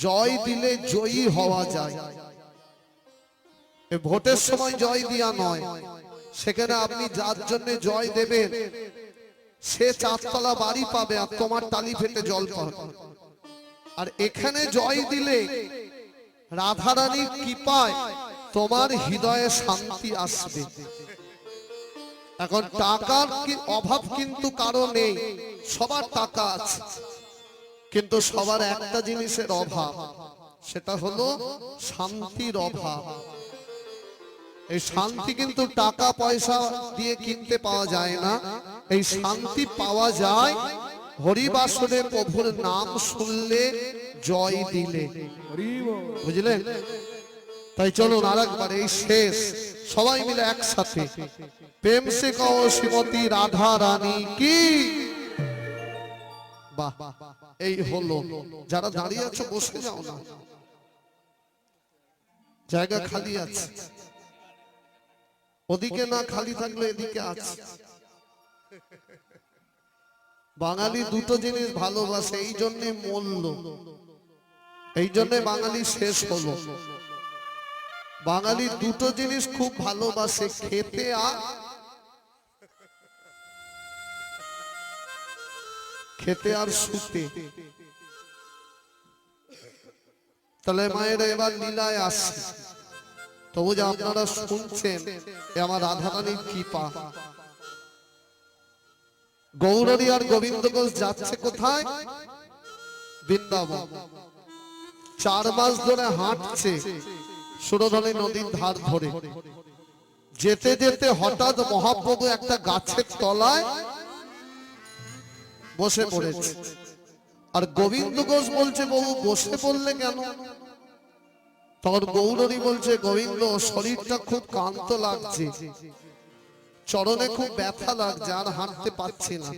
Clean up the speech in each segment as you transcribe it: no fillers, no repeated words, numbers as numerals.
জয় দিলে জয়ী হওয়া যায়। ভোটের সময় জয় দিয়া নয়, সেখানে আপনি যার জন্য জয় দেবেন সে 4 তলা বাড়ি পাবে আর তোমার টালি ফেটে জল পাবে। আর এখানে জয় দিলে রাধারানীর কৃপায় তোমার হৃদয়ে শান্তি আসবে। এখন টাকার কি অভাব কিন্তু কারো নেই, সবার টাকা আছে, কিন্তু সবার একটা জিনিসের অভাব, সেটা হলো শান্তির অভাব। এই শান্তি কিন্তু টাকা পয়সা দিয়ে কিনতে পাওয়া যায় না, এই শান্তি পাওয়া যায় হরিবাসরে প্রভুর নাম শুনলে, জয় দিলে। বুঝলেন? তাই চলুন আরেকবার এই শেষ সবাই মিলে একসাথে প্রেম সে কও শ্রীমতী রাধা রানী কি। বাহ, এই হলো। যারা দাঁড়িয়ে আছো বসে যাও না, জায়গা খালি আছে। ওদিকে না খালি থাকলে এদিকে আছে। বাঙালি দুটো জিনিস ভালোবাসে, এই জন্য মূল্য, এই জন্য বাঙালি শেষ হলো। বাঙালি দুটো জিনিস খুব ভালোবাসে, খেতে আর শুতে। তাহলে মায়েরা এবার লীলায় আসছে। তবু যে আপনারা শুনছেন আমার রাধারানীর কৃপা। গৌরী আর গোবিন্দ ঘোষ যাচ্ছে কোথায়? বৃন্দাবন। 4 মাস ধরে হাঁটছে সুরধনী নদীর ধার ধরে। যেতে যেতে হঠাৎ মহাপ্রভু একটা গাছের তলায় বসে পড়েছে। আর গোবিন্দ ঘোষ বলছে, বহু বসে পড়লে কেন? তখন গৌরী বলছে, গোবিন্দ শরীরটা খুব ক্লান্ত লাগছে, চরণে খুব ব্যথা লাগছে, আর হাঁটতে পারছি না,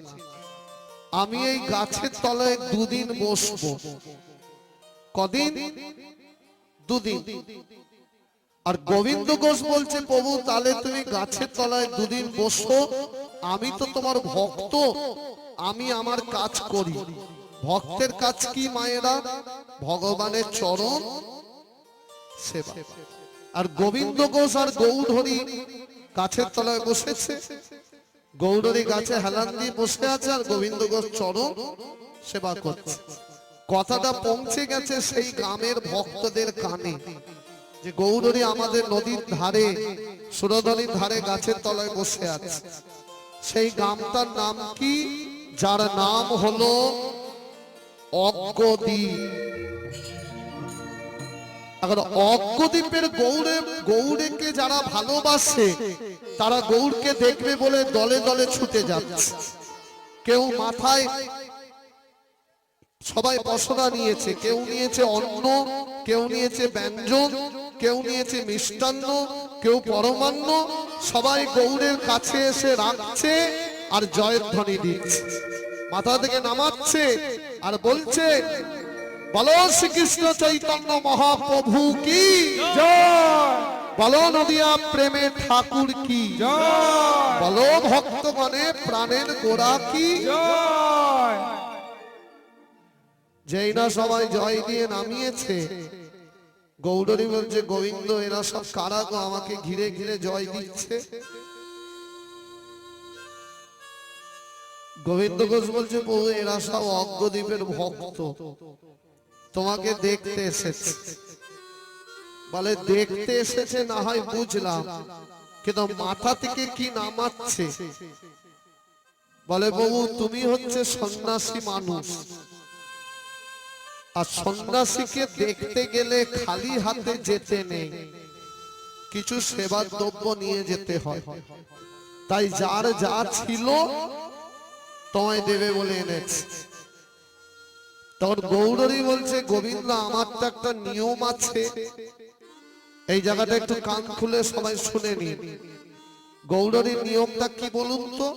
আমি এই গাছের তলায় 2 দিন বসবো। কদিন? 2 দিন। আর গোবিন্দ ঘোষ বলছে, প্রভু তাহলে তুমি গাছের তলায় 2 দিন বসো, আমি তো তোমার ভক্ত, আমি আমার কাজ করি। ভক্তের কাজ কি মায়েরা? ভগবানের চরণ সেবা। আর গোবিন্দ ঘোষ আর গৌরহরি গাছের তলায় বসেছে, গৌরহরি গাছে হেলান দিয়ে বসে আছে, আর গোবিন্দ ঘোষ চরণ সেবা করছে। কথাটা পৌঁছে গেছে সেই গ্রামের ভক্তদের কানে যে গৌরহরি আমাদের নদীর ধারে, সুরধনীর ধারে গাছের তলায় বসে আছে। সেই গ্রামটার নাম কি? যার নাম হলো অজ্ঞদ্বীপ। এখন অজ্ঞদ্বীপের গৌরকে যারা ভালোবাসে তারা গৌরকে দেখবে বলে দলে দলে ছুটে যাচ্ছে। কেউ মাথায় সবাই পসরা নিয়েছে, কেউ নিয়েছে অন্ন, কেউ নিয়েছে ব্যঞ্জন, কেউ নিয়েছে মিষ্টান্ন, কেউ পরমান্ন। সবাই গৌরের কাছে এসে রাখছে আর জয়ধ্বনি দিচ্ছে, মাথা থেকে নামাচ্ছে আর বলছে, বলো শ্রীকৃষ্ণ চৈতন্য মহাপ্রভু কি জয়, বলো নদিয়া প্রেমে ঠাকুর কি জয়, বলো ভক্তগণে প্রাণের গোড়া কি জয়। যেই না সবাই জয় দিয়ে নামিয়েছে, গৌরী বলছে, গোবিন্দ এরা সব কারা গো, আমাকে ঘিরে ঘিরে জয় দিচ্ছে। গোবিন্দ ঘোষ বলছে, প্রভু এরা সব অজ্ঞদ্বীপের ভক্ত, তোমাকে দেখতে এসেছে। বলে দেখতে এসেছে না হয় বুঝলাম, কিন্তু মাথা থেকে কি নামাচ্ছে? বলে, প্রভু তুমি হচ্ছে সন্ন্যাসী মানুষ, আর সন্ন্যাসীকে দেখতে গেলে খালি হাতে যেতে নেই, কিছু সেবার দ্রব্য নিয়ে যেতে হয়। তাই যার যা ছিল তোমায় দেবে বলে এনেছে। তখন গৌরী বলছে, গোবিন্দ আমার তো একটা নিয়ম আছে, এই জায়গাটা একটু কান খুলে সবাই শুনে নিন। গৌরীর নিয়মটা কি বলুন তো?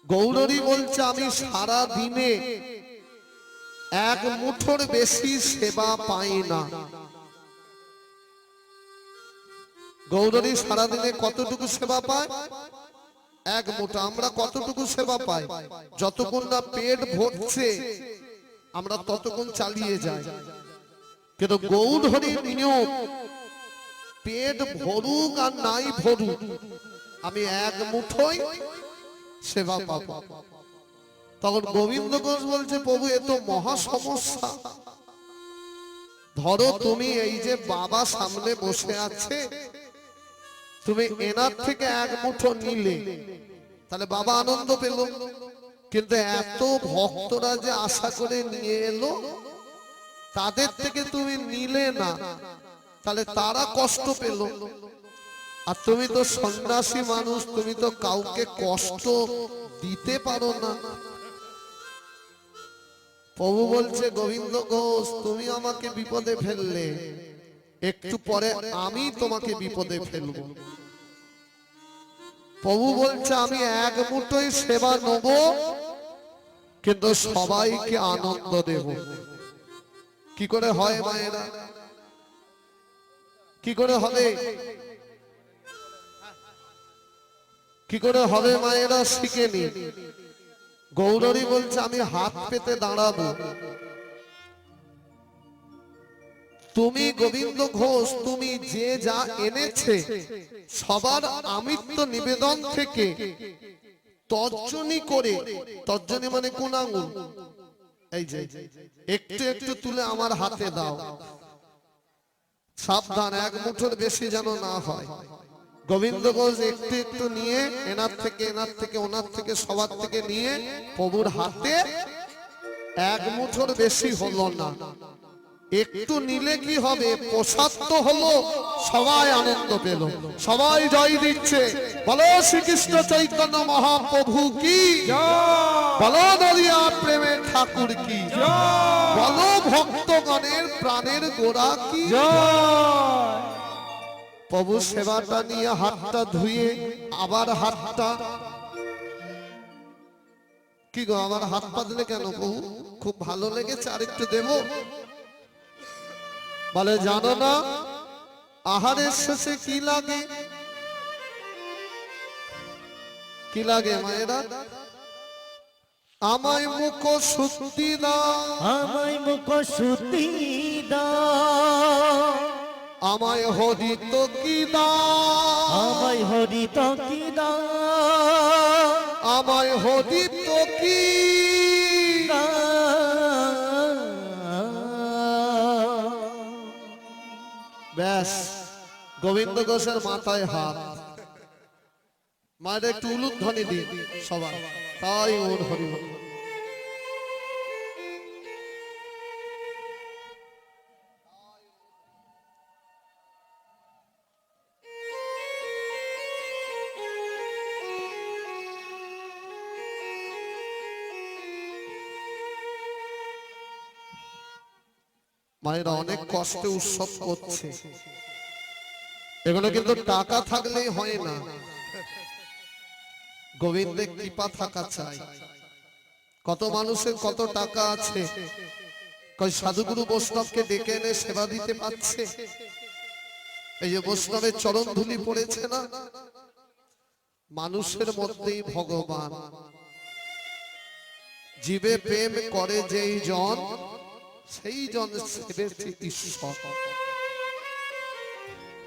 গৌরী বলছে, আমি সারা দিনে 1 মুঠোর বেশি সেবা পাই না। গৌরী সারাদিনে কতটুকু সেবা পায়? 1 মুঠো। আমরা কতটুকু সেবা পাই? যতক্ষণ না পেট ভরছে আমরা ততক্ষণ চালিয়ে যাই। কিন্তু গৌর হরির নিয়ম, পেট ভরুক আর নাই ভরুক, আমি এক মুঠোই সেবা পাবো। তখন গোবিন্দ ঘোষ বলছে, প্রভু এ তো মহা সমস্যা। ধরো তুমি এই যে বাবা সামনে বসে আছে, তুমি এনার থেকে এক মুঠো নিলে, তাহলে বাবা আনন্দ পেল। কিন্তু এত ভক্তরা যে আশা করে নিয়ে এলো, তাদের থেকে তুমি নিলে না, তাহলে তারা কষ্ট পেল। আর তুমি তো সন্ন্যাসী মানুষ, তুমি তো কাউকে কষ্ট দিতে পারো না। প্রভু বলছে, গোবিন্দ ঘোষ তুমি আমাকে বিপদে ফেললে, একটু পরে আমি তোমাকে বিপদে ফেলবো। প্রভু বলছে, আমি এক মুঠোই সেবা নেব, কিন্তু সবাইকে আনন্দ দেব। কি করে হয় মায়েরা? কি করে হবে? কি করে হবে মায়েরা? শিখে নি। গৌরী বলছে, আমি হাত পেতে দাঁড়াবো। তুমি গোবিন্দ ঘোষ, তুমি যে যা এনেছে সবার আমিত্ব নিবেদন থেকে তর্জনী করে, তর্জনী মানে কোন আঙুল, এই যে একটু একটু তুলে আমার হাতে দাও। সাবধান, এক মুঠোর বেশি যেন না হয়। গোবিন্দ ঘোষ একটু একটু নিয়ে এনার থেকে, এনার থেকে, ওনার থেকে, সবার থেকে নিয়ে প্রভুর হাতে, এক মুঠোর বেশি হলো না। একটু নিলে কি হবে? প্রসাদ তো হলো, সবাই আনন্দ পেল, সবাই জয় দিচ্ছে। বলো শ্রীকৃষ্ণ চৈতন্য মহাপ্রভু কি জয়, বলো দরিয়া প্রেমের ঠাকুর কি জয়, বলো ভক্তগণের প্রাণের গোড়া কি জয়। প্রভু সেবাটা নিয়ে হাতটা ধুয়ে আবার হাতটা, কি গো আমার হাত পাতলে কেন প্রভু? খুব ভালো লেগেছে, আর একটু দেবো? বলে জানো না আহারের শেষে কি লাগে? কি লাগে মায়েরা? আমায় মুখ শুদ্ধি দাও, আমায় মুখ শুদ্ধি দাও, আমায় হরিত কি দাও, আমায় হরিত কি দাও, আমায় হরিত কি ব্যাস। গোবিন্দ ঘোষের মাথায় হাত। মায়ের একটু উলুধ্বনি দিন সবাই, তাই ওর হরি বল। মায়েরা অনেক কষ্টে উৎসব করছে, এগুলো কিন্তু টাকা থাকলেই হয় না, গোবিন্দের কৃপা থাকা চাই। কত মানুষের কত টাকা আছে, কই সাধুগুরু বৈষ্ণবকে ডেকে এনে সেবা দিতে পারছে? এই যে বৈষ্ণবের চরণ ধুলি পড়েছে না, মানুষের মধ্যেই ভগবান। জীবে প্রেম করে যেই জন, সেই জন সেবেছে ঈশ্বর।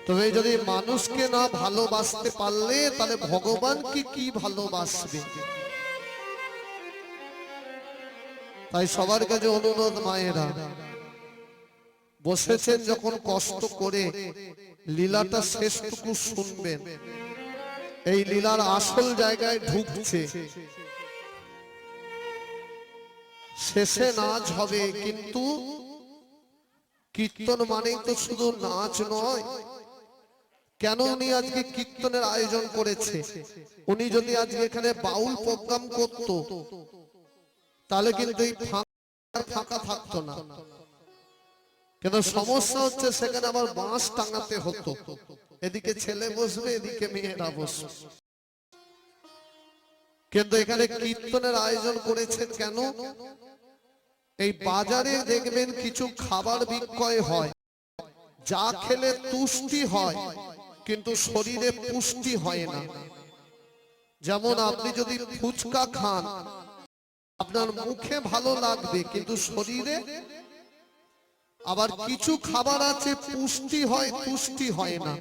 তবে যদি মানুষকে না ভালোবাসতে পারলে, তাহলে ভগবানকে কি ভালোবাসবে? তাই সবার কাছে অনুরোধ, মায়েরা বসেছেন যখন কষ্ট করে, লীলাটা শেষটুকু শুনবেন। এই লীলার আসল জায়গায় ঢুকছে, শেষে নাচ হবে। কিন্তু কীর্তন মানেই তো শুধু নাচ নয়। কেন উনি আজকে কীর্তনের আয়োজন করেছে? উনি যদি আজকে এখানে বাউল প্রোগ্রাম করত, তাহলে কিন্তু এই ফাঁকা থাকতো না। কিন্তু সমস্যা হচ্ছে সেখানে আবার বাঁশ টাঙাতে হতো, এদিকে ছেলে বসবে, এদিকে মেয়েরা বসবে। কিন্তু এখানে কীর্তনের আয়োজন করেছেন কেন? এই বাজারে দেখবেন কিছু খাবার বিক্রয় হয়, যা খেলে তুষ্টি হয় কিন্তু শরীরে পুষ্টি হয় না। যেমন আপনি যদি ফুচকা খান, আপনার মুখে ভালো লাগবে কিন্তু শরীরে আবার কিছু খাবার আছে পুষ্টি হয় তুষ্টি হয় না,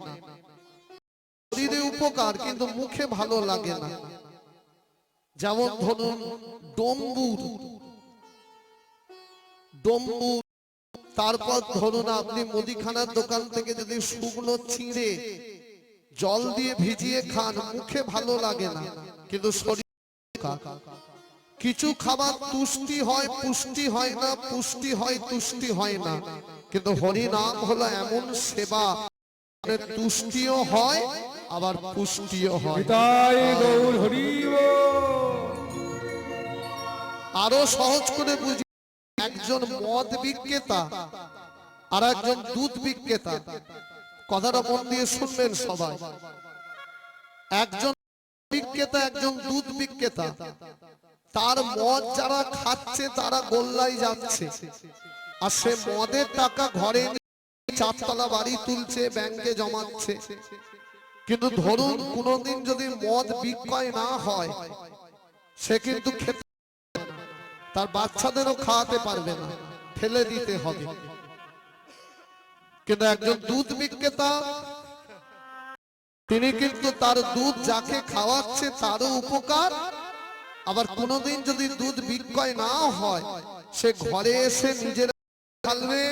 শরীরে উপকার কিন্তু মুখে ভালো লাগে না। যেমন ধরুন ডম্বুর, ডম্বুর, তারপর ধরুন আপনি মুদিখানার দোকান থেকে যদি শুকনো চিঁড়ে জল দিয়ে ভিজিয়ে খান, মুখে ভালো লাগে না কিন্তু শরীর। কিছু খাবার তুষ্টি হয় পুষ্টি হয় না, পুষ্টি হয় তুষ্টি হয় না, কিন্তু হরি নাম হলো এমন সেবা তুষ্টিও হয় আবার পুষ্টিও হয়। আরো সহজ করে বুঝি, একজন মদ বিক্রেতা আর একজন দুধ বিক্রেতা, কথাটা মন দিয়ে শুনবেন সবাই। একজন বিক্রেতা একজন দুধ বিক্রেতা, তার মদ যারা খাচ্ছে তারা গোল্লায় যাচ্ছে, আর সে মদের টাকা ঘরে নিয়ে চারতলা বাড়ি তুলছে, ব্যাংকে জমাচ্ছে। কিন্তু ধরুন কোনোদিন যদি মদ বিক্রয় না হয়, সে কিন্তু খেতে, তার বাচ্চাদেরও খাওয়াতে পারবে না, ফেলে দিতে হবে। কিন্তু একজন দুধ বিক্রেতা, তিনি কিন্তু তার দুধ যাকে খাওয়াচ্ছে তারও উপকার, আবার কোনোদিন যদি দুধ বিক্রয় না হয়, সে ঘরে এসে নিজের খাবে,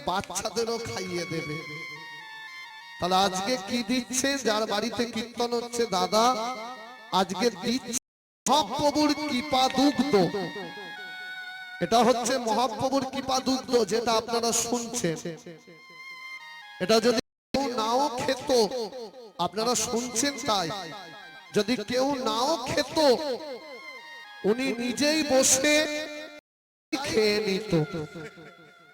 বাচ্চাদেরও খাইয়ে দেবে। তাহলে আজকে কি দিচ্ছে? যার বাড়িতে কীর্তন হচ্ছে, দাদা আজকে দিচ্ছে মহাপ্রভুর কৃপা দুগ্ধ। এটা হচ্ছে মহাপ্রভুর কৃপা দুগ্ধ, যেটা আপনারা শুনছেন। এটা যদি কেউ নাও খেত, আপনারা শুনছেন তাই, যদি কেউ নাও খেত, উনি নিজেই বসে খেয়ে নিত,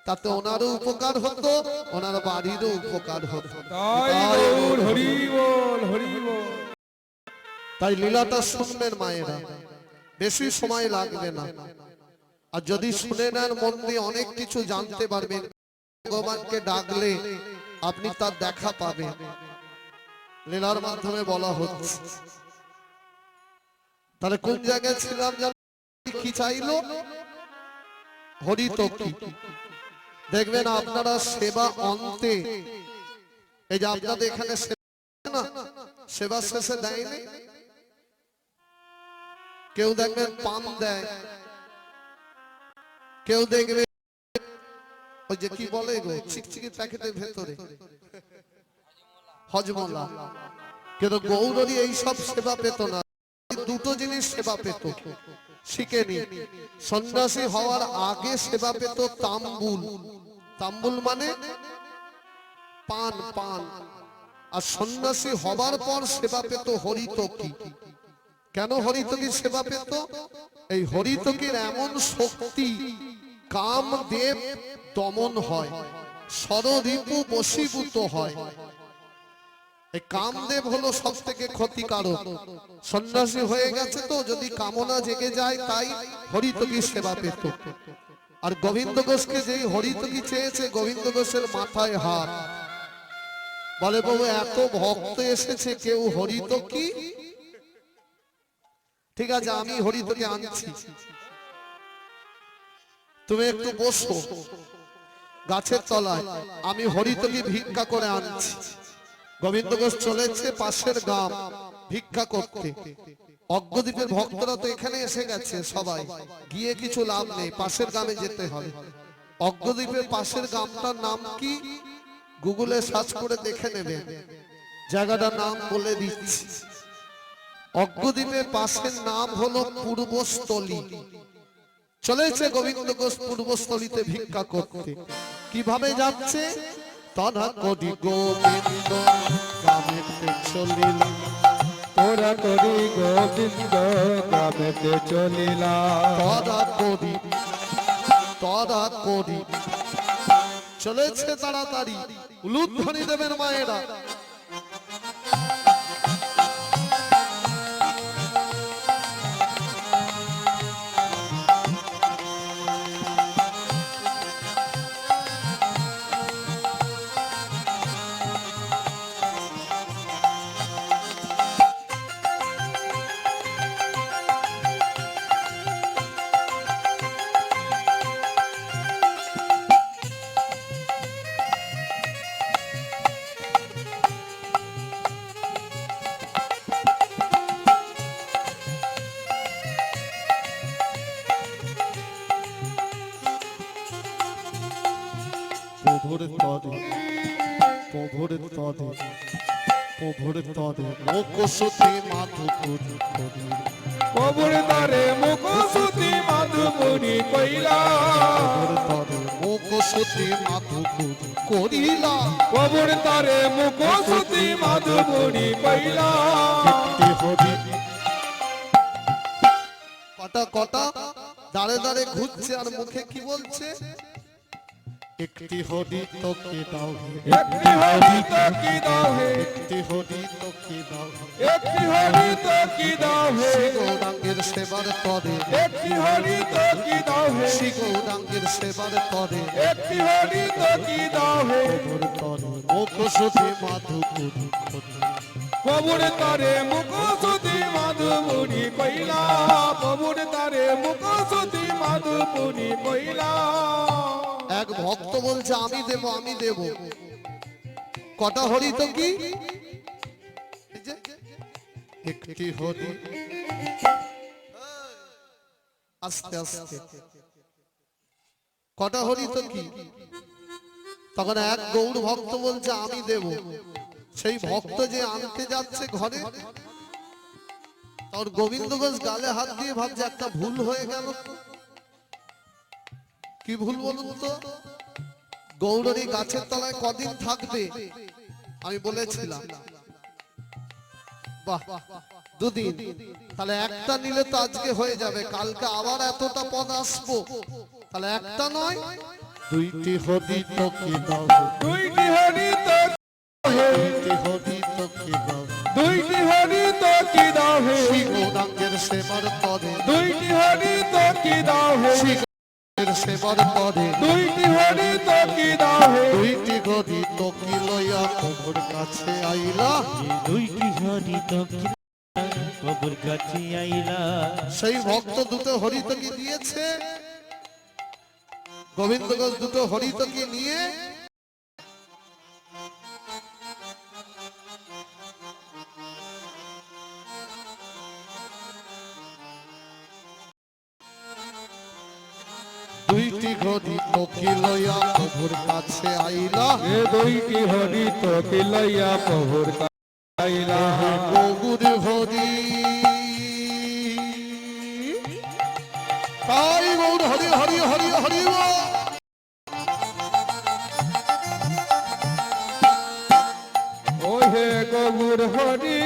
তাতে ওনারও উপকার হতো, ওনার বাড়িরও উপকার হতো। তাই লীলাটা শুনবেন মায়েরা, বেশি সময় লাগবে না। আর যদি শুনে নেন মন দিয়ে, অনেক কিছু জানতে পারবেন। ভগবানকে ডাকলে আপনি তার দেখা পাবেন, লীলার মাধ্যমে বলা হচ্ছে। তাহলে কোন জায়গায় ছিলাম? কি চাইলো? হরিতকি। দেখবেন আপনারা সেবা অন্তে, এই যে আপনাদের এখানে না সেবা শেষে দেয়নি, কেউ দেখবেন পান দেয়, কেউ দেখবে ওই যে কি বলে গো চিকচিকি প্যাকেটের ভেতরে হজমলা। কিন্তু গৌরী এইসব সেবা পেত না, দুটো জিনিস সেবা পেত, শিখে নি। সন্ন্যাসী হওয়ার আগে সেবা পেত তাম্বুল, তাম্বুল মানে পান, পান। আর সন্ন্যাসী হবার পর সেবা পেত হরিতকি। কেন হরিতকি সেবা পেত? এই হরিতকির এমন শক্তি, কামদেব দমন হয়, ষড়রিপু বশীভূত হয়। এই কামদেব হলো সব থেকে ক্ষতিকারক। সন্ন্যাসী হয়ে গেছে তো যদি কামনা জেগে যায়, তাই হরিতকি সেবা পেত। আর গোবিন্দ ঘোষকে যেই হরিতকি চেয়েছে, গোবিন্দ ঘোষের মাথায় হাত, বলে বাবু এত ভক্ত এসেছে, কেউ হরিতকি, ঠিক আছে আমি হরিতকি আনছি, তুমি একটু বসো গাছের তলায়, আমি হরিতকি ভিক্ষা করে আনছি। গোবিন্দ ঘোষ চলেছে পাশের গ্রাম ভিক্ষা করতে। অজ্ঞদ্বীপের ভক্তরা তো এখানে এসে গেছে, সবাই গিয়ে কিছু লাভ নেই, পাশের গ্রামে যেতে হবে। অজ্ঞদ্বীপের পাশের গ্রামটার নাম কি? গুগলে সার্চ করে দেখে নেবেন, জায়গাটার নাম বলে দিচ্ছি। অজ্ঞদ্বীপের পাশের নাম হলো পূর্বস্থলী। চলেছে গোবিন্দ ঘোষ পূর্বস্থলীতে ভিক্ষা করতে। কিভাবে যাচ্ছে? তরা করি গোবিন্দ গ্রামেতে চলিল, তোরা করি গোবিন্দ গ্রামেতে চলিলা, তরা করি চলেছে তাড়াতাড়ি। উলুধ্বনি দেবেন মায়েরা। প্রভুর তরে প্রভুর তরে প্রভুর তরে মুখশ্রুতি মাধুপুরি করি প্রভুর তরে মুখশ্রুতি মাধুপুরি কইলা প্রভুর তরে মুখশ্রুতি মাধুপুরি করিলা প্রভুর তরে মুখশ্রুতি মাধুপুরি কইলা একটি হরি কটা কটা দাঁড়ে দাঁড়ে ঘুরছে আর মুখে কি বলছে একটি হরি তোকে দাও হে একটি হরি তোকে দাও হে একটি হরি তোকে দাও হে একটি হরি তোকে দাও হে গৌরাঙ্গের সেবার তরে একটি হরি তোকে দাও হে শ্রী গৌরাঙ্গের সেবার তরে একটি হরি তোকে দাও হে প্রভুর তরে মুখশ্রুতি মাধুপুরি করি প্রভুর তরে মুখশ্রুতি মাধুপুরি কইলা প্রভুর তরে মুখশ্রুতি মাধুপুরি কইলা এক ভক্ত বলছে আমি দেব আমি দেব কটা হরি তো কি এই যে, একটি হরি আস্তে আস্তে কটা হরি তো কি তখন এক গৌর ভক্ত বলছে আমি দেব সেই ভক্ত যে আনতে যাচ্ছে ঘরে তোর গোবিন্দ ঘোষ গালে হাত দিয়ে ভাবছে একটা ভুল হয়ে গেল কি ভুল বলুন তো গৌরী গাছের তলায় কদিন থাকবে আমি বলেছিলাম বাহ দুদিন তাহলে একটা নিলে তো আজকে হয়ে যাবে কালকে আবার এতটা পদ আসবো তাহলে একটা নয় দুইটি হরি তোকে দাও দুইটি হরি দুইটি হরি তোকে দাও দুইটি হরি তোকে দাও হে শ্রী গৌরাঙ্গের সেবার তরে দুইটি হরি তোকে দাও হে শ্রী গৌরাঙ্গের সেবার তরে দুইটি হরি তোকে দাও হে দুইটি হরি তোকে লইয়া প্রভুর কাছে আইলা দুইটি হরি তোকে প্রভুর কাছে আইলা সেই ভক্ত দুটো হরিতকি দিয়েছে গোবিন্দ ঘোষ দুটো হরিতকি নিয়ে দুইটি হরিতকি লইয়া প্রভুর কাছে আইলা এ দুইটি হরি তোকে লইয়া প্রভুর কাছে আইলা প্রভুর হরি তাই গৌর হরি হরি হরি হরি বল। ও হে গৌর হরি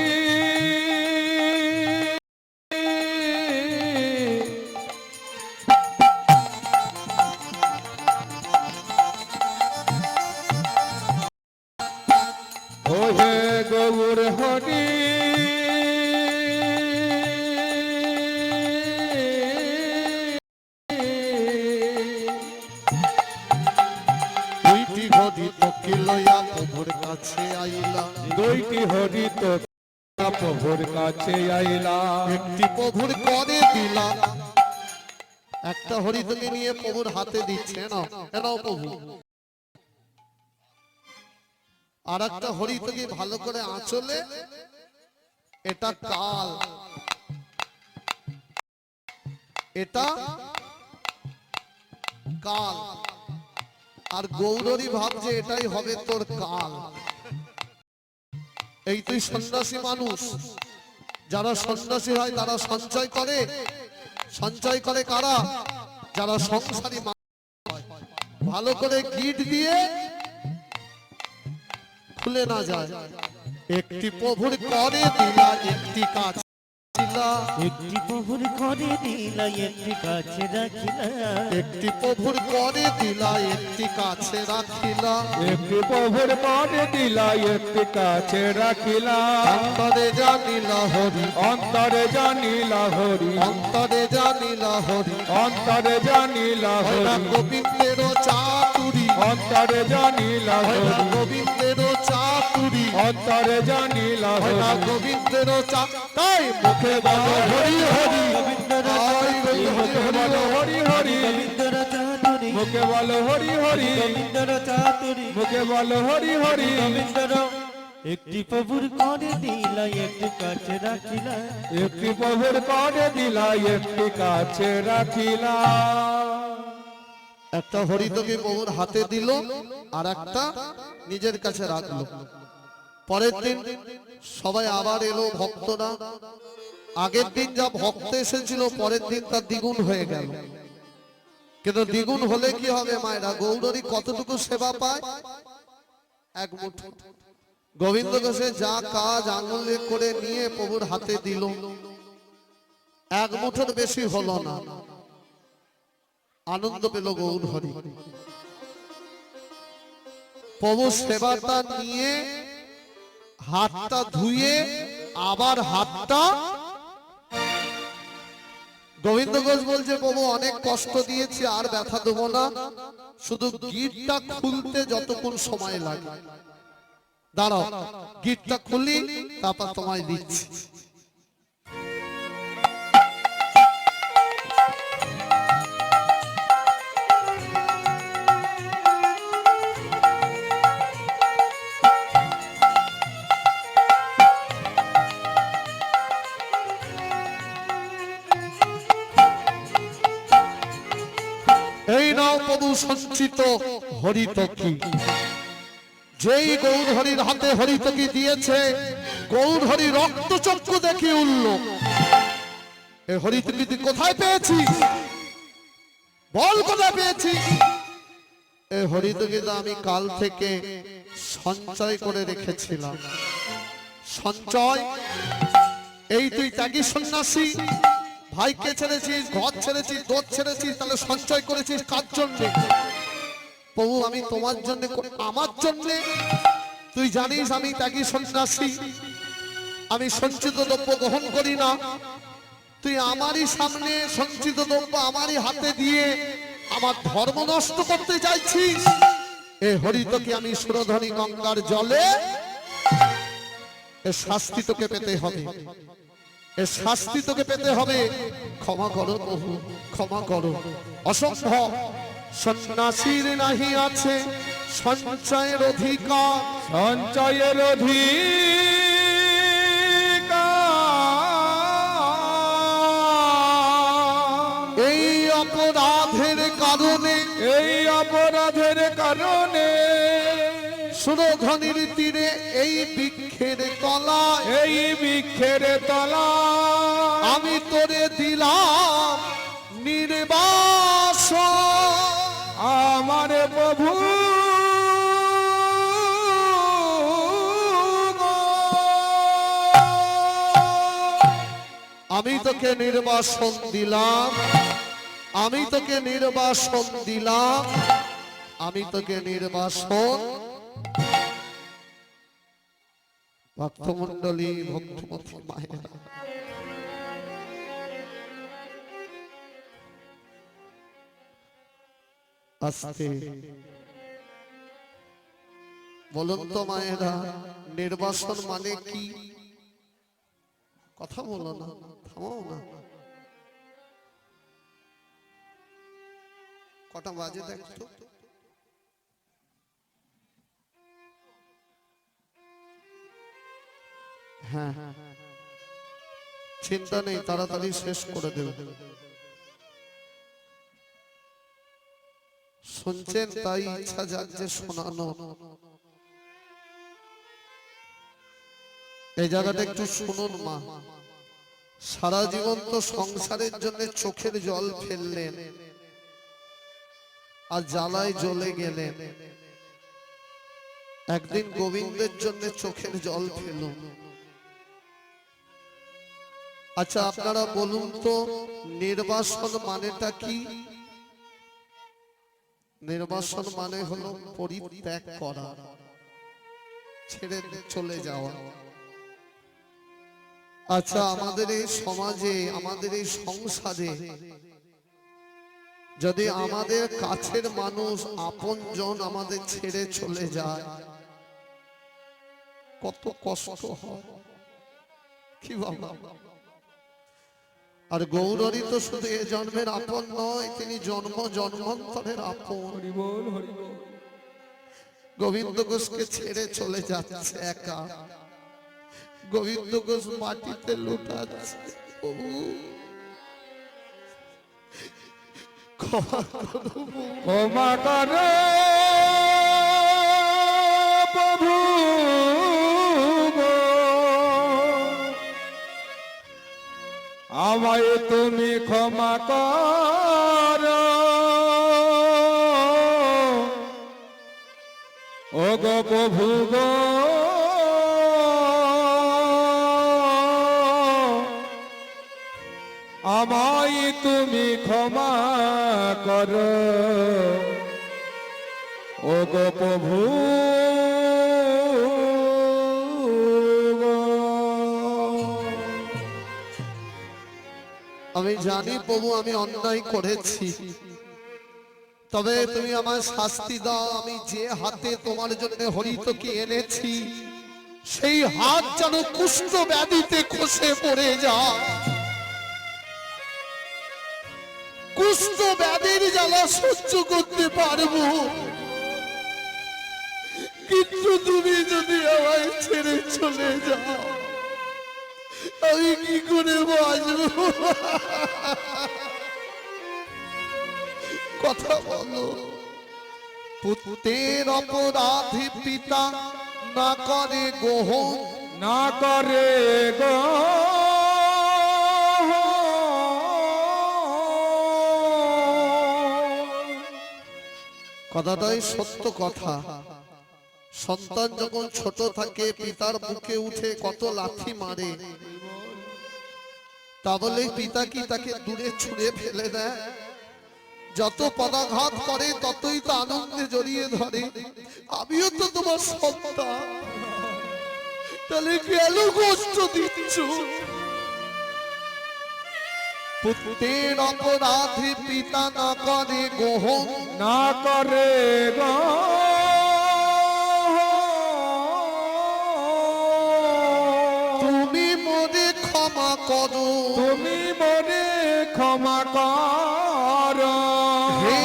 ও হে গৌর হরি দুইটি হরিতকি লইয়া প্রভুর কাছে আইলা দুইটি হরি তো প্রভুর কাছে আইলা একটি প্রভুর করে দিলা একটা হরিতকি নিয়ে প্রভুর হাতে দিচ্ছে না এনাও প্রভু আর একটা হরিতকি ভালো করে আঁচলে এটা কাল এটা কাল আর গৌরী ভাবছে এটাই হবে তোর কাল এই তুই সন্ন্যাসী মানুষ যারা সন্ন্যাসী হয় তারা সঞ্চয় করে কারা যারা সংসারী মানুষ হয়। ভালো করে গিট দিয়ে খুলে না যায় একটি প্রভুর করে দিলা একটি কাজ দিলা একটি প্রভুর করে দিলা একটি কাছে রাখিলা একটি প্রভুর করে দিলা একটি কাছে রাখিলা একটি প্রভুর পরে দিলা একটি কাছে রাখিলা অন্তরে জানিলা হরি অন্তরে জানিলা হরি অন্তরে জানিলা হরি অন্তরে জানিলা হরিনা হরি গোবিন্দের চাতুরি অন্তরে জানিলা হরিনা হরি গোবিন্দের চাতুরি অন্তরে জানিলা হরিনা হরি গোবিন্দের তাই মুখে বলো হরি হরি তাই বলো হরি হরি গোবিন্দর চাতুরি মুখে বলো হরি হরি গোবিন্দর চাতুরি মুখে বলো হরি হরি গোবিন্দর একটি প্রভুর করে দিলা একটি কাছে রাখিলা একটি প্রভুর পরে দিলা একটি কাছে রাখিলা একটা হরিতকে প্রভুর হাতে দিল, আর একটা নিজের কাছে রাখলো। পরের দিন সবাই আবার এলো ভক্তরা। আগের দিন যা ভক্ত এসেছিল পরের দিন তার দ্বিগুণ হয়ে গেল। কিন্তু দ্বিগুণ হলে কি হবে মায়েরা? গৌরহরি কতটুকু সেবা পায়? এক মুঠো। গোবিন্দ ঘোষে যা কাজ আঙুলে করে নিয়ে প্রভুর হাতে দিল, এক মুঠোর বেশি হলো না। আনন্দ পেল গৌরহরি। প্রভু সেবাটা নিয়ে হাতটা ধুয়ে আবার হাতটা, গোবিন্দ ঘোষ বলছে প্রভু অনেক কষ্ট দিয়েছি, আর ব্যথা দেবো না, শুধু গিটটা খুলতে যতক্ষণ সময় লাগে দাঁড়াও, গিটটা খুলি তারপর তোমায় দিচ্ছি। এই নাও প্রভু সঞ্চিত হরিতকি। যেই গৌরহরির হাতে হরিতকি দিয়েছে, গৌরহরি রক্তচক্ষু দেখে উঠল, এই হরিতকি তুই কোথায় পেয়েছিস? বল কোথায় পেয়েছিস? এই হরিতকি তো আমি কাল থেকে সঞ্চয় করে রেখেছিলাম। সঞ্চয়? এই তুই ত্যাগী সন্ন্যাসী, ভাইকে ছেড়েছিস, ঘর ছেড়েছিস, দোষ ছেড়েছিস, তাহলে সঞ্চয় করেছিস কার জন্য? প্রভু আমি তোমার জন্য। আমার জন্য? তুই জানিস আমি ত্যাগী সন্ন্যাসী, আমি সঞ্চিত দ্রব্য গ্রহণ করি না। তুই আমারই সামনে সঞ্চিত দ্রব্য আমারই হাতে দিয়ে আমার ধর্ম নষ্ট করতে চাইছিস? এ হরিতকে আমি সুরধনী গঙ্গার জলে, এ শাস্তি তোকে পেতে হবে, এ শাস্তি তোকে পেতে হবে। ক্ষমা করো প্রভু, ক্ষমা করো। অসম্ভব, সন্ন্যাসীর নাহি আছে সঞ্চয়ের অধিকার। সঞ্চয়ের অধিকার এই অপরাধের কারণে, এই অপরাধের কারণে সুরধনীর তীরে এই বৃক্ষের তলা, এই বৃক্ষের তলা আমি তোরে দিলাম নির্বাস। আমার প্রভু আমি তোকে নির্বাসন দিলাম, আমি তোকে নির্বাসন দিলাম, আমি তোকে নির্বাসন। ভক্তমণ্ডলী, ভক্তমতী মায়েরা, আস্তে বলুন তো মায়েরা, নির্বাসন মানে কি? কথা বলো না, থামাও না। কটা বাজে দেখতো? হ্যাঁ, চিন্তা নেই, তাড়াতাড়ি শেষ করে দেবে। শুনছেন তাই ইচ্ছা যাচ্ছে শোনানো। এই জায়গাটা একটু শুনুন মা। সারা জীবন তো সংসারের জন্য চোখের জল ফেললেন, আর জ্বালায় জ্বলে গেলেন। একদিন গোবিন্দের জন্য চোখের জল ফেল। আচ্ছা আপনারা বলুন তো, নির্বাসন মানেটা কি? নির্বাসন মানে হলো পরিত্যাগ করা, ছেড়ে চলে যাওয়া। আচ্ছা আমাদের এই সমাজে, আমাদের এই সংসারে যদি আমাদের কাছের মানুষ, আপনজন আমাদের ছেড়ে চলে যায়, কত কষ্ট হয় কি বাবা। আর গৌরহরি তো শুধু এ জন্মের আপন নয়, তিনি জন্ম জন্মান্তরের আপন। হরিবল হরিবল। গোবিন্দ ঘোষকে ছেড়ে চলে যাচ্ছে একা। গোবিন্দ ঘোষ মাটিতে লুটাচ্ছে, ক্ষমা কর প্রভু গো, আমায় তুমি ক্ষমা কর ও গো প্রভু গো, আমায় তুমি ক্ষমা করো ও গো প্রভু গো। আমি জানি প্রভু আমি অন্যায় করেছি, তবে তুমি আমার শাস্তি দাও। আমি যে হাতে তোমার জন্য হরিতকে এনেছি, সেই হাত যেন কুষ্ঠ ব্যাধিতে খসে পড়ে যায়। কুষ্ঠ ব্যাধির জ্বালা সহ্য করতে পারবো, কিন্তু তুমি যদি আমায় ছেড়ে চলে যাও, আমি কি করে বাঁচবো? কথা বলো। পুত্রের অপরাধী পিতা না করে গ্রহণ, না করে গো কথাটাই সত্য কথা। সন্তান যখন ছোট থাকে পিতার বুকে উঠে কত লাথি মারে, তা বলে পিতা কি তাকে দূরে ছুঁড়ে ফেলে দেয়? যত পদাঘাত করে ততই তো আনন্দে জড়িয়ে ধরে। আমিও তো তোমার সন্তান, তাহলে কেন কষ্ট দিচ্ছ? পুত্রের অপরাধী পিতা না করে গ্রহণ, না করে গো তুমি মোরে ক্ষমা করো, তুমি মোরে ক্ষমা কর হে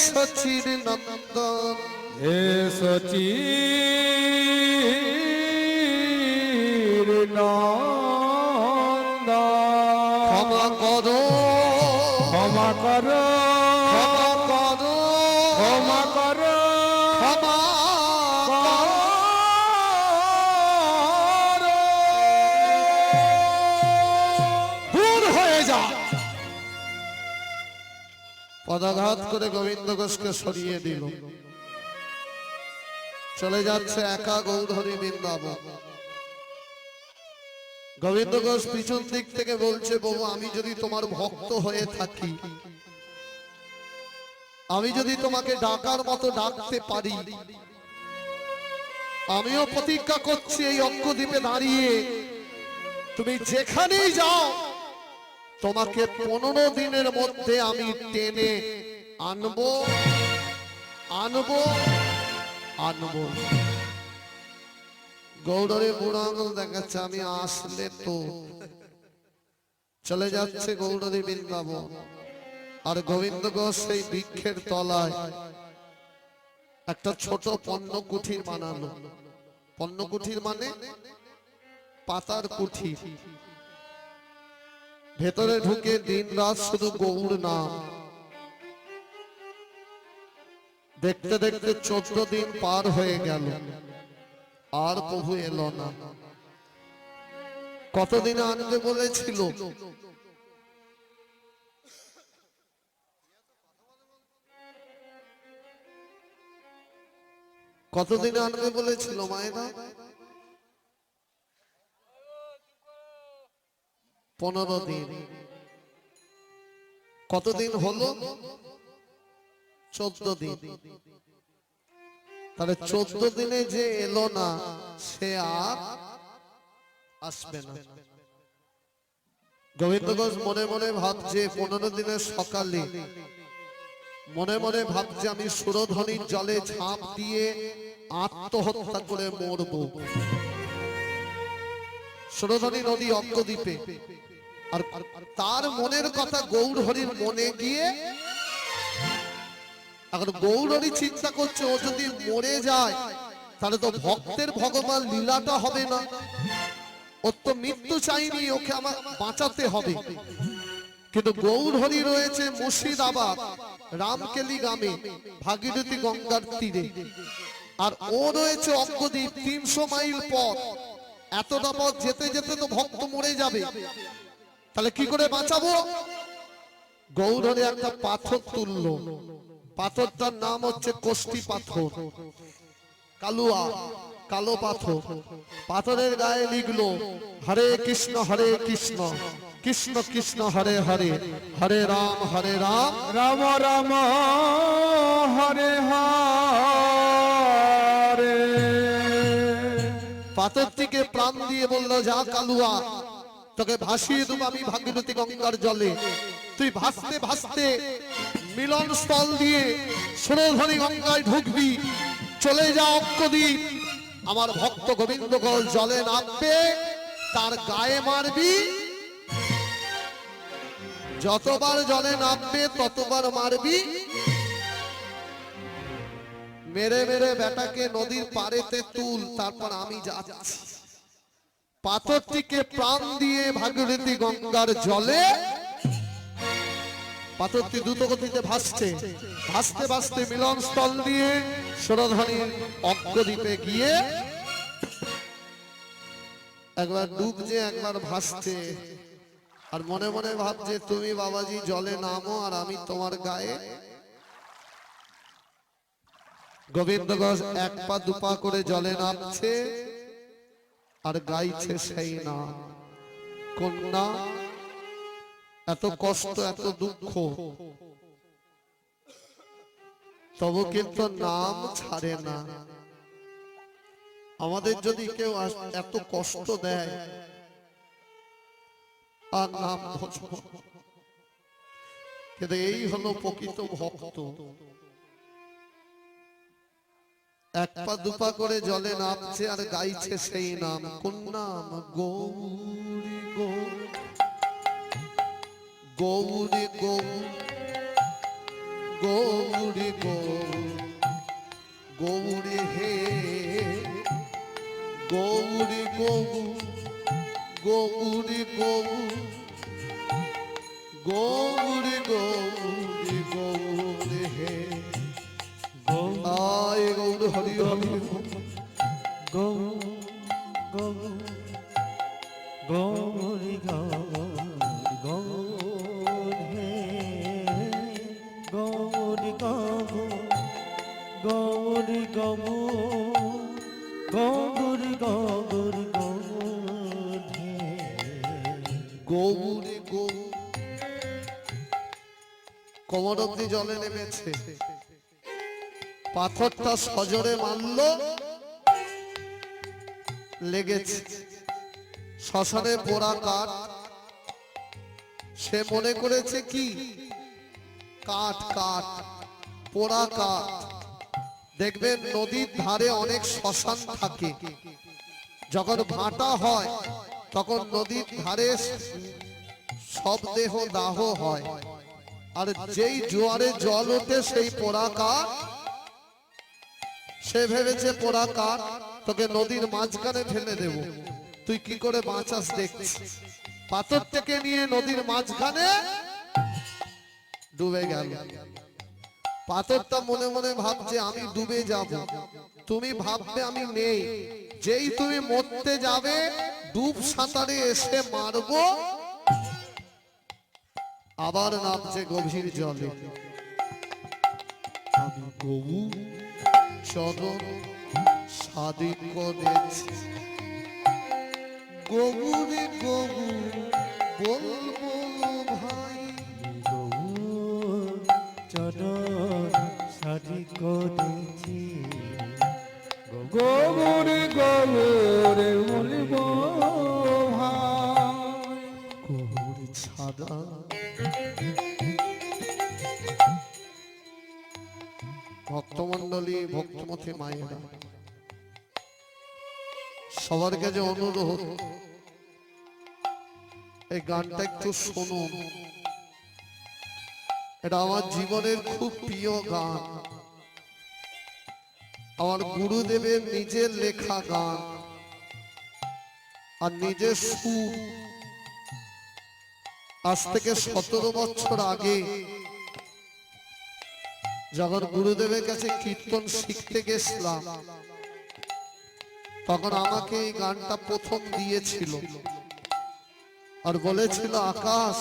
সচির নন্দন, হে সচির নন্দন, ক্ষমা করো, ক্ষমা কর, ক্ষমা করো, ক্ষমা কর, ক্ষমা করো। দূর হয়ে যা। পদাঘাত করে গোবিন্দ ঘোষকে সরিয়ে দিল। চলে যাচ্ছে একা গৌরহরি বৃন্দাবন। গোবিন্দ ঘোষ পিছন দিক থেকে বলছে, বাবু আমি যদি তোমার ভক্ত হয়ে থাকি, আমি যদি তোমাকে ডাকার মতো ডাকতে পারি, আমিও প্রতিজ্ঞা করছি এই অঙ্কদ্বীপে দাঁড়িয়ে তুমি যেখানেই যাও তোমাকে 15 দিনের মধ্যে আমি টেনে আনবো আনবো আনবো। গৌড়রে বুড়ো আঙুল দেখাচ্ছে, আমি আসলে তো। চলে যাচ্ছে গৌড়রে বৃন্দাবন। আর গোবিন্দ ঘোষ সেই বৃক্ষের তলায় একটা ছোট পণ্য কুঠির বানালো। পণ্য কুঠির মানে পাতার কুঠির। ভেতরে ঢুকে দিন রাত শুধু গৌড় নাম। দেখতে দেখতে 14 দিন পার হয়ে গেল, আর প্রভু এলো না। কতদিন আনবে বলেছিল? কতদিন আনবে বলেছিল মায়েরা? 15 দিন। কতদিন হলো? 14 দিন। তাহলে 14 দিনে যে এলো না, সে আর আসবে না। গোবিন্দ ঘোষ মনে মনে ভাবছে 15 দিনের সকালে মনে মনে ভাবছে আমি সুরধ্বনির জলে ঝাঁপ দিয়ে আত্মহত্যা করে মরবো। সুরধ্বনি নদী অঙ্কদ্বীপে। আর তার মনের কথা গৌরহরির মনে গিয়ে এখন গৌরহরি চিন্তা করছে, ও যদি মরে যায় তাহলে তো ভক্তের ভগবান লীলাটা হবে না। ওর তো মৃত্যু চাইনি, ওকে আমার বাঁচাতে হবে। কিন্তু গৌরহরি রয়েছে মুর্শিদাবাদ রামকেলি গ্রামে ভাগীরথী গঙ্গার তীরে, আর ও রয়েছে অঙ্গদ্বীপ 300 মাইল পথ। এতটা পথ যেতে যেতে তো ভক্ত মরে যাবে, তাহলে কি করে বাঁচাবো? গৌরহরি একটা পাথর তুললো, পাথরটার নাম হচ্ছে কোষ্ঠী পাথর, কালুয়া, কালো পাথর। পাথরের গায়ে লিখলো হরে কৃষ্ণ কৃষ্ণ কৃষ্ণ হরে হরে, হরে রাম রাম রাম হরে হরে। পাথরটিকে প্রাণ দিয়ে বললো, যা কালুয়া, তোকে ভাসিয়ে দেবো আমি ভাগীরথী গঙ্গার জলে। তুই ভাসতে ভাসতে মিলন স্থল দিয়ে সুরধনী গঙ্গায় ঢুকবি, চলে যা অঙ্গদ্বীপ। আমার ভক্ত গোবিন্দগণ জলে নামবে, তার গায়ে মারবি, যতবার জলে নামবে ততবার মারবি, মেরে মেরে বেটাকে নদীর পাড়েতে তুল, তারপর আমি যাচ্ছি। পাথরটিকে প্রাণ দিয়ে ভাগীরথী গঙ্গার জলে, পাথরটি দ্রুত গতিতে ভাসছে, ভাসতে ভাসতে মিলন স্থল দিয়ে সুরধনীর অঙ্গদ্বীপে গিয়ে একবার ডুবছে, একবার ভাসছে, আর মনে মনে ভাবছে, তুমি বাবাজি জলে নামো আর আমি তোমার গায়ে। গোবিন্দগঞ্জ এক পা দুপা করে জলে নামছে আর গাইছে সেই নাম। কন্যা, এত কষ্ট এত দুঃখ, তবু কিন্তু নাম ছাড়ে না। আমাদের যদি কেউ এত কষ্ট দেয় আর নাম ভজব, কিন্তু এই হলো প্রকৃত ভক্ত। এক পা দুপা করে জলে নামছে আর গাইছে সেই নাম। কোন নাম? গৌরী গৌর, গৌরী গৌর, গৌরী গৌর, গৌরী হে, গৌরী গৌর, গৌরী গৌর, গৌরী গৌরী গৌরী হে। আয় গৌর হরি হরি, গৌরী গৌর হে, গৌরী গৌরী গৌরী গৌর হে, গৌরী গৌর। কোমর অব্দি জলে নেমেছে, পাথরটা সজোরে মারল, লেগেছে। শ্মশানে পোড়া কাঠ, সে মনে করেছে কি কাঠ, কাঠ, পোড়া কাঠ। দেখবেন নদীর ধারে অনেক শ্মশান থাকে, যখন ভাটা হয় তখন নদীর ধারে সব দেহ দাহ হয়, আর যেই জোয়ারে জল ওঠে সেই পোড়া কাঠ, সে ভেবেছে পোড়া কাঠ তোকে নদীর মাঝখানে ফেলে দেব, তুই কি করে বাঁচাস দেখছিস। পাথর থেকে নিয়ে নদীর মাঝখানে ডুবে গেল। পাথরটা মনে মনে ভাবছে আমি ডুবে যাব, তুমি ভাববে আমি নেই। যেই তুমি মরতে যাবে, ডুব সাঁতারে এসে মারবো, আবার নামছে গভীর জলে। আমি গবু চরণ স্বাধীন করেছি, গবুরে গবু বলবো ভাই, চরণ সারি করেছি, গৌরে গৌরে বলিব ভাই। গবুর ছাড়া ভক্তমন্ডলী, ভক্তমথী মায়েরা, সবার কাছে অনুরোধ, এই গানটা একটু শুনুন। এটা আমার জীবনের খুব প্রিয় গান, আমার গুরুদেবের নিজের লেখা গান, আর নিজের সুর। আজ থেকে 17 বছর আগে যখন গুরুদেবের কাছে কীর্তন শিখতে গেছিলাম, তখন আমাকে এই গানটা প্রথম দিয়েছিল আর বলেছিল, আকাশ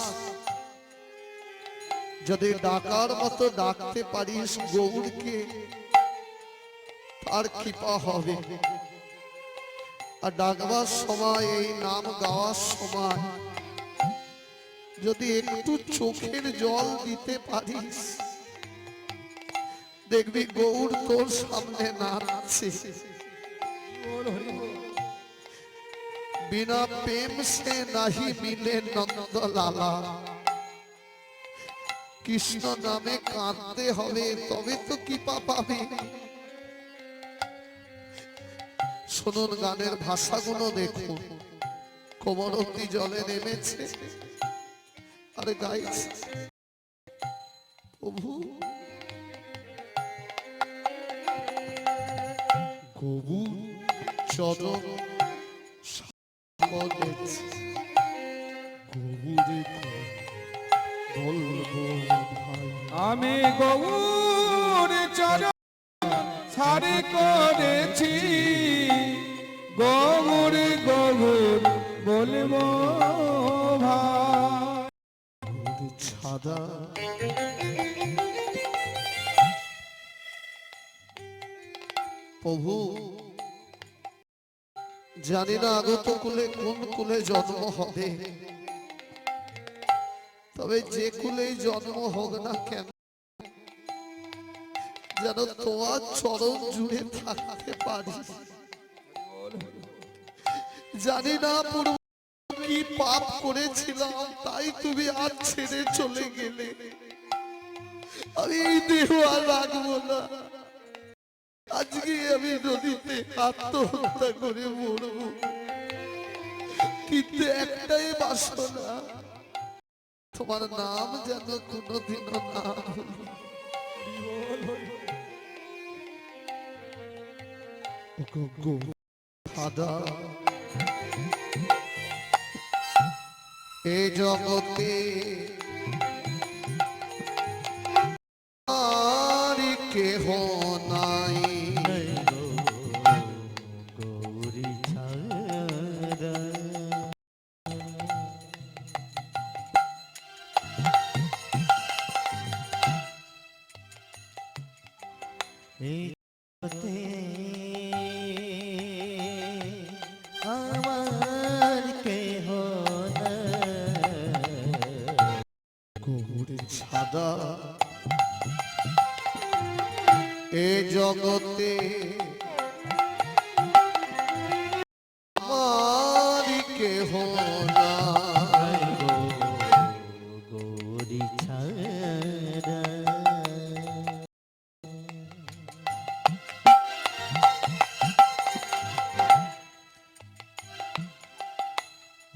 যদি ডাকার মতো ডাকতে পারিস গৌরকে, তার কৃপা হবে। আর ডাকবার সময়, এই নাম গাওয়ার সময় যদি একটু চোখের জল দিতে পারিস, দেখবি গৌর তোর সামনে নাচছে। बिना प्रेम से नहीं मिले नंद लाला, কৃষ্ণ নামে কাঁদতে হবে, তবে তো কৃপা পাবে। শুনুন গানের ভাষাগুলো দেখুন, কোমর অবধি জলে নেমেছে আর গাইছে, প্রভু গবু চরণ আমি গৌর চরণ ছাড়ি করেছি, গৌর গৌর বলবো ভাই। ছাদা প্রভু জানি না আগত কুলে কোন কুলে জন্ম হবে, তবে যে কুলেই জন্ম হোক না কেন, যেন তোমার চরণ জুড়ে থাকতে পারি। জানি না পূর্ব কি পাপ করেছিলাম, তাই তুমি আজ ছেড়ে চলে গেলে। আমি এই দেহ আর রাখবো না, আজকে আমি নদীতে আত্মহত্যা করে মরব, কিন্তু একটাই বাসনা, তোমার নাম যেন কোনোদিনও না দাদা। এ জগতে আর কেহ নাই, গৌরী ছাড়া এই জগতে আমার কেহ নাই, গৌরী ছাড়া এ জগতে আমার কেহ নাই, গৌরী ছাড়া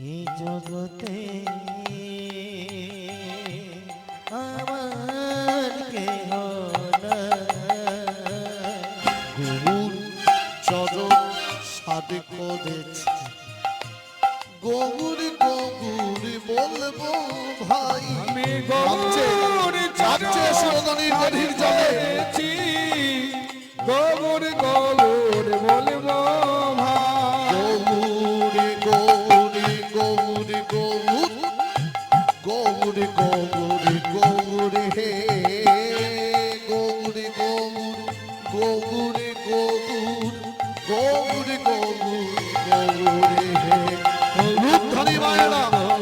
এই জগতে আমার কেহ গৌর চরণ সাধে করেছি, গৌর গৌর বলবো ভাই। আমি গৌর চরণ গভীর জলে ছাড়ি গৌর গৌর বলবো ভাই। গৌর গৌর গৌর গৌর গৌর গৌর হে গৌর গৌর গৌর গৌর গৌর গৌর গৌর হে রূপধনী মায়েরা গৌর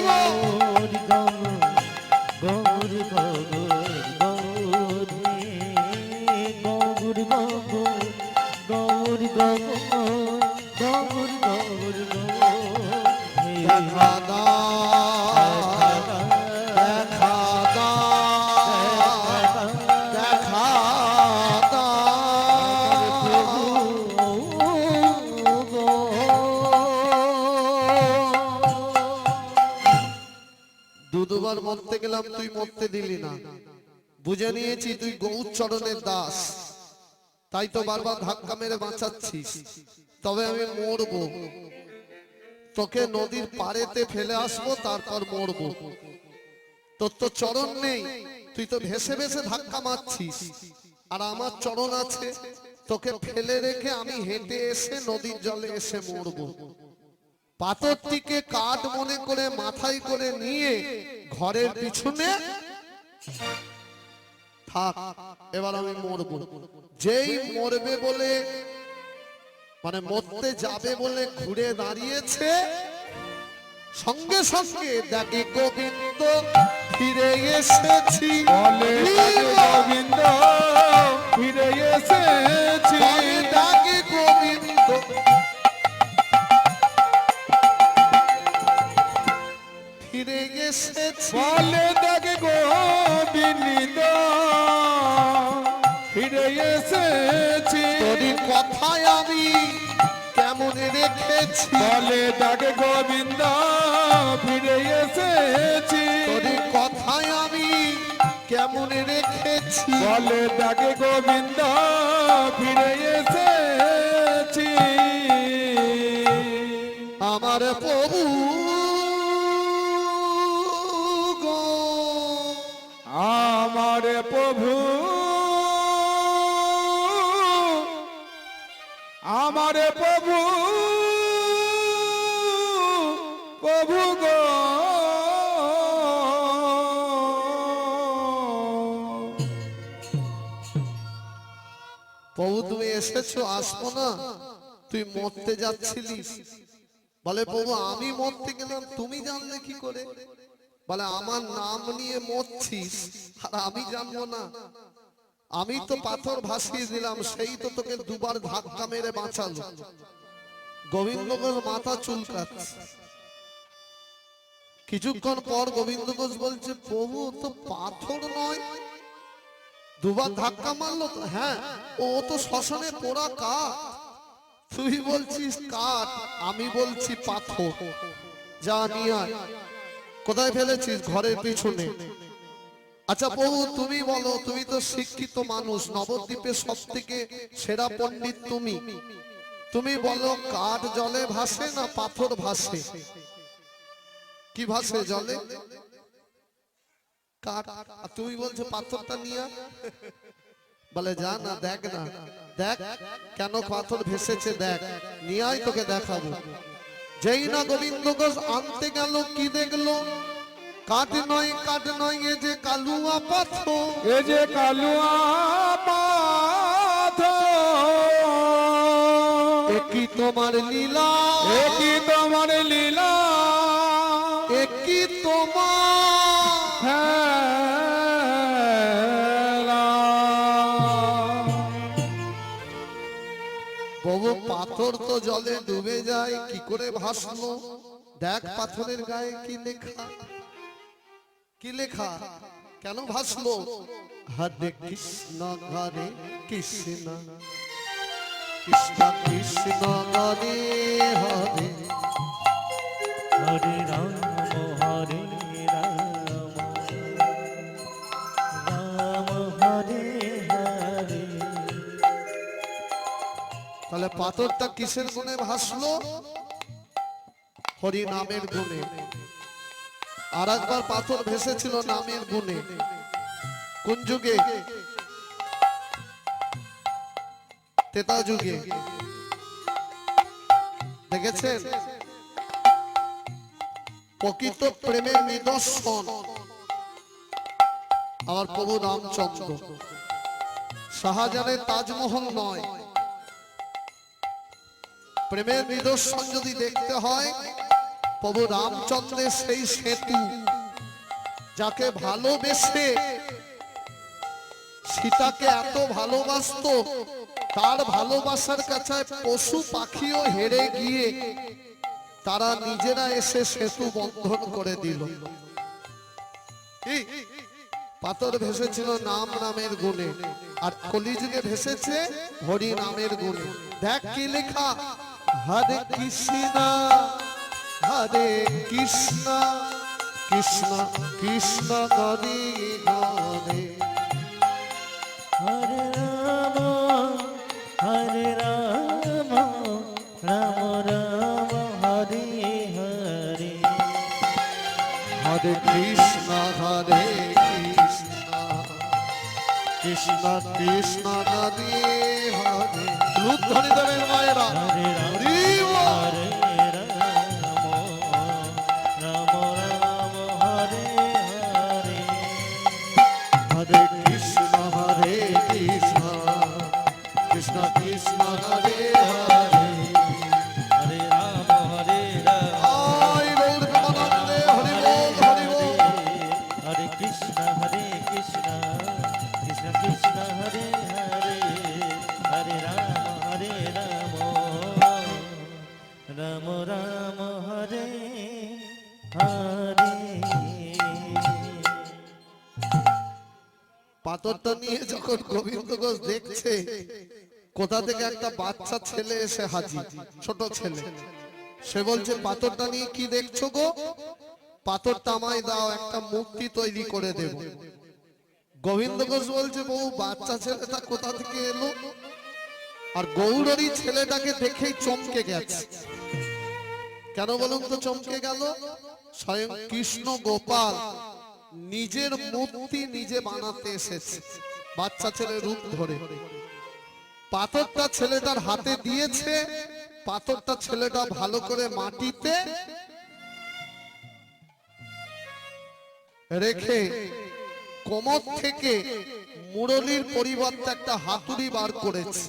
গৌর গৌর গৌর গৌর গৌর গৌর গৌর দেখা দা দেখা দা দেখা দা দুবার মরতে গেলাম, তুই মরতে দিলি না। বুঝে নিয়েছি তুই গৌর চরণের দাস, তাই তো বারবার ধাক্কা মেরে বাঁচাচ্ছিস। তবে আমি মরবো, তোকে নদীর পাড়েতে ফেলে আসবো, তারপর মরবো। তোর তো চরণ নেই, তুই তো ভেসে ভেসে ধাক্কা মারছিস, আর আমার চরণ আছে, তোকে ফেলে রেখে আমি হেঁটে এসে নদীর জলে এসে মরবো। পাথরটিকে কাঠ মনে করে মাথায় করে নিয়ে ঘরের পিছনে থাক, এবার আমি মরবো। যেই মরবে বলে, মানে মরতে যাবে বলে ঘুরে দাঁড়িয়েছে, সঙ্গে সঙ্গে দেখে গোবিন্দ ফিরে এসেছি। বলে ডাকে গোবিন্দ ফিরে এসেছি। বলে ডাকে গোবিন্দ ফিরে এসেছি। বলে ডাকে গোবিন্দ ফিরে এসেছি। তোরই কথায় আমি কেমন রেখেছি। বলে ডাকে গোবিন্দ ফিরে এসেছি। তোরই কথায় আমি কেমন রেখেছি। বলে ডাকে গোবিন্দ ফিরে এসেছি। আমার প্রভু গো, আমার প্রভু, আমার প্রভু, প্রভু গো। প্রভু তুমি এসেছো, আসবো না? তুই মরতে যাচ্ছিলিস। বলে প্রভু আমি মরতে গেলাম, তুমি জানলে কি করে? বলে আমার নাম নিয়ে মরছিস আর আমি জানবো না? আমি তো পাথর ভাসিয়ে দিলাম, সেই তো তোকে দুবার ধাক্কা মেরে বাঁচালো। গোবিন্দ ঘোষ মাথা চুলকাচ্ছে। কিছুক্ষণ পর গোবিন্দ ঘোষ বলছে প্রভু তো পাথর নয়, দুবার ধাক্কা মারলো তো। হ্যাঁ, ও তো শ্মশানে পোড়া কাঠ, তুই বলছিস কাঠ, আমি বলছি পাথর। যা নিয়ে আয়। কোথায় ফেলেছিস? ঘরের পিছনে। আচ্ছা প্রভু তুমি বলো, তুমি তো শিক্ষিত মানুষ, নবদ্বীপের সব থেকে সেরা পণ্ডিত তুমি, তুমি বলো কাঠ জলে ভাসে না পাথর ভাসে? কি ভাসে জলে? কাঠ। আর তুমি বলছো পাথরটা নিয়ে। বলে যা না, দেখ না, দেখ কেন পাথর ভেসেছে, দেখ নিয়ে আয়, তোকে দেখাবো। যেই না গোবিন্দ ঘোষ আনতে গেল, কি দেখলো? কাঠ নয়, কাঠ নয়, এ যে কালুয়া পাথর। এ যে কালুয়া পাথর। এ কি তোমার লীলা, এ কি তোমার লীলা, এ কি তোমার খেলা। বহু পাথর তো জলে ডুবে যায়, কি করে ভাসলো? দেখ পাথরের গায়ে কি লেখা, কি লেখা, কেন ভাসলো? হরে কৃষ্ণ হরে কৃষ্ণ, কৃষ্ণ কৃষ্ণ হরে হরে, হরে রাম হরে রাম, রাম হরে হরে। তাহলে পাথরটা কিসের গুণে ভাসলো? হরি নামের গুণে। আর একবার পাথর ভেসেছিল নামের গুণে। কোন যুগে? ত্রেতা যুগে। দেখেছেন প্রকৃত প্রেমের নিদর্শন আমার প্রভু রামচন্দ্র। শাহজাহানের তাজমহল নয়, প্রেমের নিদর্শন যদি দেখতে হয় প্রভু রামচন্দ্রের সেই সেতু, যাকে ভালোবেসে সীতাকে এত ভালোবাসতো, তার ভালোবাসার কাছে পশু পাখিও হেরে গিয়ে তারা নিজেরা এসে সেতু বন্ধন করে দিল। পাথর ভেসেছিল নাম নামের গুণে, আর কলিযুগে ভেসেছে হরি নামের গুণে। দেখ কি লেখা, হরে কৃষ্ণ হরে কৃষ্ণ, কৃষ্ণ কৃষ্ণ হরে হরে, হরে রাম হরে রাম, রাম রাম হরে হরে কৃষ্ণ হরে কৃষ্ণ কৃষ্ণ কৃষ্ণ হরে হরে লুধ্বনি দেবেন মায়েরা হরে রাম হরি বল। হরে রাম রাম রাম হরে হরে হরে কৃষ্ণ হরে কৃষ্ণ কৃষ্ণ কৃষ্ণ হরে হরে হরে রাম হরে রাম আয় গৌর প্রেমানন্দে হরি বল হরি বল। হরে কৃষ্ণ কৃষ্ণ কৃষ্ণ হরে হরে হরে রাম রাম রাম হরে হরে পাথরটা নিয়ে যখন গোবিন্দ ঘোষ দেখছে কোথা থেকে একটা বাচ্চা ছেলে এসে হাজির, ছোট ছেলে। সে বলছে পাথরটা নিয়ে কি দেখছো গো? পাথরটা আমায় দাও, একটা মূর্তি তৈরি করে দেব। গোবিন্দ ঘোষ বলছে বউ বাচ্চা ছেলেটা কোথা থেকে এলো? আর গৌরী ছেলেটাকে দেখেই চমকে গেছে। কেন বলুন তো চমকে গেল? স্বয়ং কৃষ্ণ গোপাল নিজের মূর্তি নিজে বানাতে এসেছে, বাচ্চা ছেলের রূপ ধরে। পাথরটা ছেলেটার হাতে দিয়েছে, পাথরটা ছেলেটা ভালো করে মাটিতে রেখে কোমর থেকে মুরলির পরিবর্তে একটা হাতুড়ি বার করেছে।